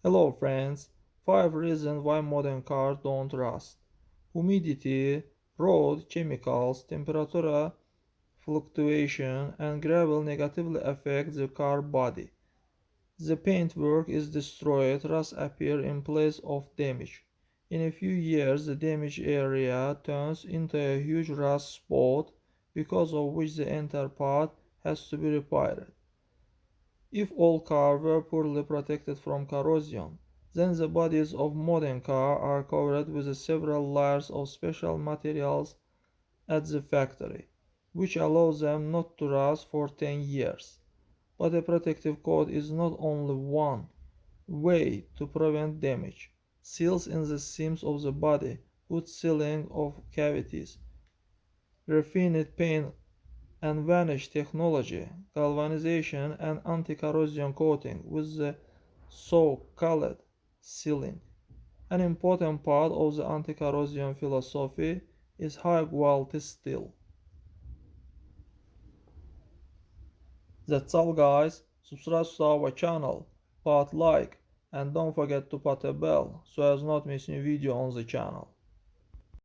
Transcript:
Hello friends, 5 reasons why modern cars don't rust. Humidity, road chemicals, temperature fluctuation, and gravel negatively affect the car body. The paintwork is destroyed, rust appears in place of damage. In a few years, the damaged area turns into a huge rust spot because of which the entire part has to be repaired. If all cars were poorly protected from corrosion, then the bodies of modern cars are covered with several layers of special materials at the factory, which allows them not to rust for 10 years. But a protective coat is not only one way to prevent damage. Seals in the seams of the body, good sealing of cavities, refined paint and varnish technology, galvanization and anti-corrosion coating with the so-called sealing. An important part of the anti-corrosion philosophy is high-quality steel. That's all guys, subscribe to our channel, put like and don't forget to put a bell so as not miss new video on the channel.